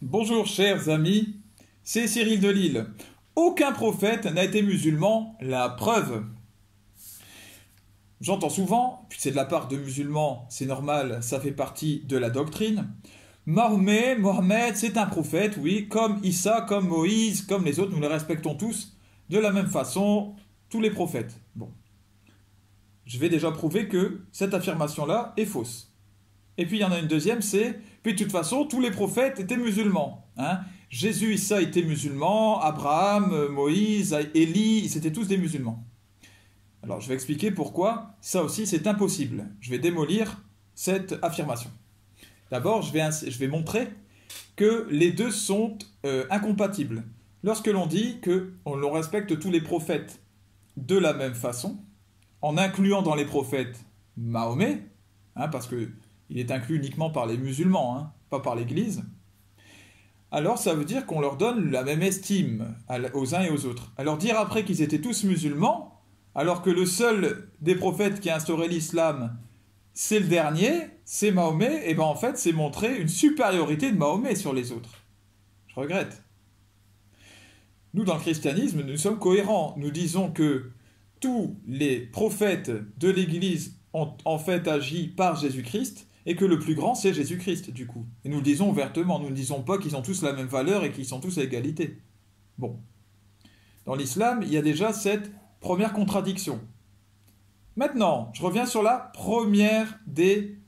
Bonjour chers amis, c'est Cyril de Lille. Aucun prophète n'a été musulman, la preuve. J'entends souvent, puis c'est de la part de musulmans, c'est normal, ça fait partie de la doctrine. Mohammed, c'est un prophète, oui, comme Issa, comme Moïse, comme les autres, nous les respectons tous, de la même façon, tous les prophètes. Bon, je vais déjà prouver que cette affirmation-là est fausse. Et puis il y en a une deuxième, c'est, puis de toute façon, tous les prophètes étaient musulmans. Hein. Jésus, Issa étaient musulmans, Abraham, Moïse, Élie, ils étaient tous des musulmans. Alors je vais expliquer pourquoi ça aussi c'est impossible. Je vais démolir cette affirmation. D'abord, je vais montrer que les deux sont incompatibles. Lorsque l'on dit qu'on respecte tous les prophètes de la même façon, en incluant dans les prophètes Mahomet, hein, parce qu'il est inclus uniquement par les musulmans, hein, pas par l'Église, alors ça veut dire qu'on leur donne la même estime aux uns et aux autres. Alors dire après qu'ils étaient tous musulmans, alors que le seul des prophètes qui a instauré l'islam, c'est le dernier, c'est Mahomet, et bien en fait c'est montrer une supériorité de Mahomet sur les autres. Je regrette. Nous dans le christianisme, nous sommes cohérents. Nous disons que tous les prophètes de l'Église ont en fait agi par Jésus-Christ, et que le plus grand c'est Jésus-Christ du coup. Et nous le disons ouvertement, nous ne disons pas qu'ils ont tous la même valeur et qu'ils sont tous à égalité. Bon. Dans l'islam, il y a déjà cette première contradiction. Maintenant, je reviens sur la première des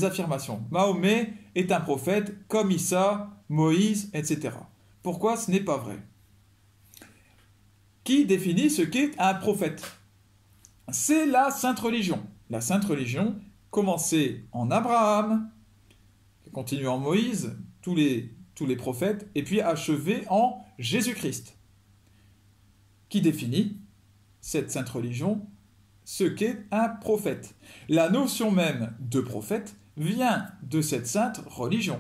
affirmations. Mahomet est un prophète comme Issa, Moïse, etc. Pourquoi ce n'est pas vrai? Qui définit ce qu'est un prophète? C'est la Sainte Religion. La Sainte Religion, commencée en Abraham, continue en Moïse, tous les prophètes, et puis achevée en Jésus-Christ, qui définit cette Sainte Religion ce qu'est un prophète. La notion même de prophète vient de cette Sainte Religion.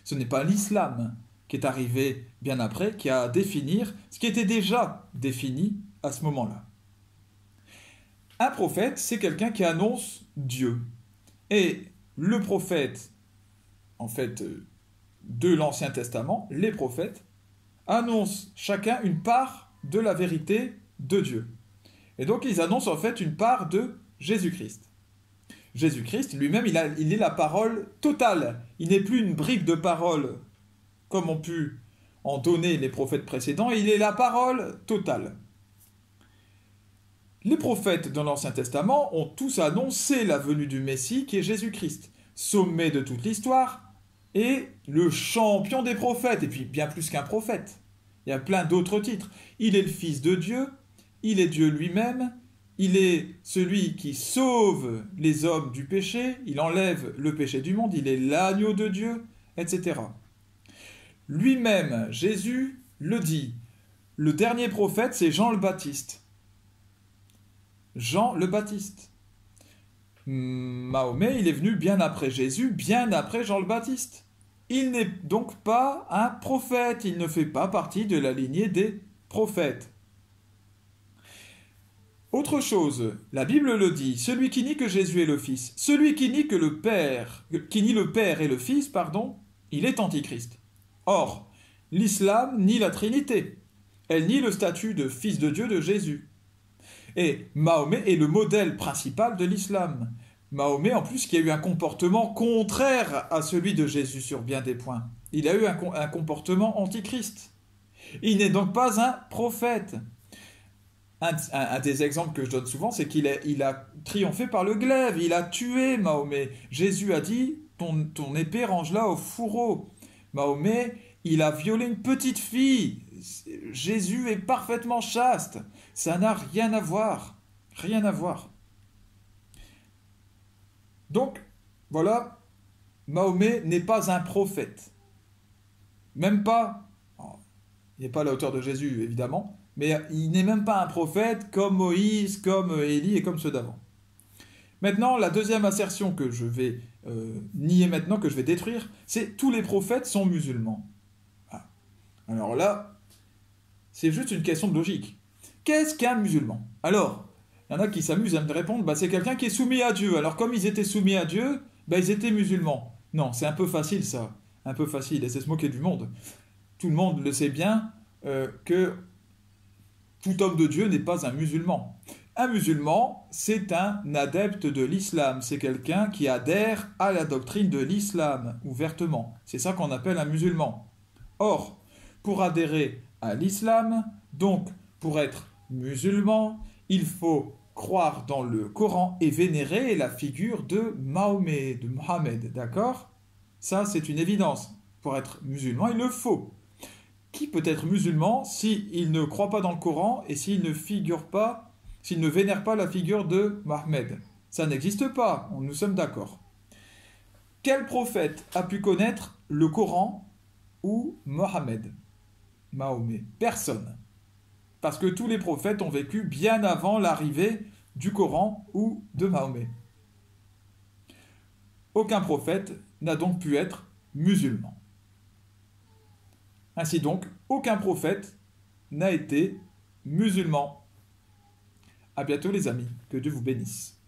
Ce n'est pas l'islam qui est arrivé bien après, qui a à définir ce qui était déjà défini à ce moment-là. Un prophète, c'est quelqu'un qui annonce Dieu. Et le prophète, en fait, de l'Ancien Testament, les prophètes, annoncent chacun une part de la vérité de Dieu. Et donc ils annoncent en fait une part de Jésus-Christ. Jésus-Christ lui-même, il est la parole totale. Il n'est plus une brique de parole comme ont pu en donner les prophètes précédents, il est la parole totale. Les prophètes dans l'Ancien Testament ont tous annoncé la venue du Messie qui est Jésus-Christ, sommet de toute l'histoire et le champion des prophètes, et puis bien plus qu'un prophète. Il y a plein d'autres titres. Il est le Fils de Dieu, il est Dieu lui-même, il est celui qui sauve les hommes du péché, il enlève le péché du monde, il est l'agneau de Dieu, etc. Lui-même, Jésus, le dit. Le dernier prophète, c'est Jean le Baptiste. Jean le Baptiste. Mahomet, il est venu bien après Jésus, bien après Jean le Baptiste. Il n'est donc pas un prophète, il ne fait pas partie de la lignée des prophètes. Autre chose, la Bible le dit, celui qui nie que Jésus est le Fils, celui qui nie le Père et le Fils, pardon, il est antichrist. Or, l'islam nie la Trinité, elle nie le statut de Fils de Dieu de Jésus. Et Mahomet est le modèle principal de l'islam. Mahomet, en plus, qui a eu un comportement contraire à celui de Jésus sur bien des points. Il a eu un comportement antichrist. Il n'est donc pas un prophète. Un des exemples que je donne souvent, c'est qu'il a triomphé par le glaive, il a tué Mahomet. Jésus a dit, ton épée range-la au fourreau. Mahomet, il a violé une petite fille. Jésus est parfaitement chaste. Ça n'a rien à voir. Rien à voir. Donc, voilà, Mahomet n'est pas un prophète. Même pas, il n'est pas à la hauteur de Jésus, évidemment, mais il n'est même pas un prophète comme Moïse, comme Élie et comme ceux d'avant. Maintenant, la deuxième assertion que je vais nier maintenant, que je vais détruire, c'est tous les prophètes sont musulmans. Ah. Alors là, c'est juste une question de logique. Qu'est-ce qu'un musulman? Alors, il y en a qui s'amusent à me répondre, c'est quelqu'un qui est soumis à Dieu. Alors comme ils étaient soumis à Dieu, ils étaient musulmans. Non, c'est un peu facile ça. un peu facile et c'est se moquer du monde. Tout le monde le sait bien que tout homme de Dieu n'est pas un musulman. Un musulman, c'est un adepte de l'islam, c'est quelqu'un qui adhère à la doctrine de l'islam, ouvertement. C'est ça qu'on appelle un musulman. Or, pour adhérer à l'islam, donc pour être musulman, il faut croire dans le Coran et vénérer la figure de Mahomet, de Mohammed, d'accord? Ça, c'est une évidence. Pour être musulman, il le faut. Qui peut être musulman s'il ne croit pas dans le Coran et s'il ne vénère pas la figure de Mohammed? Ça n'existe pas, nous sommes d'accord. Quel prophète a pu connaître le Coran ou Mohammed? Mahomet? Personne. Parce que tous les prophètes ont vécu bien avant l'arrivée du Coran ou de Mahomet. Aucun prophète n'a donc pu être musulman. Ainsi donc, aucun prophète n'a été musulman. À bientôt les amis, que Dieu vous bénisse.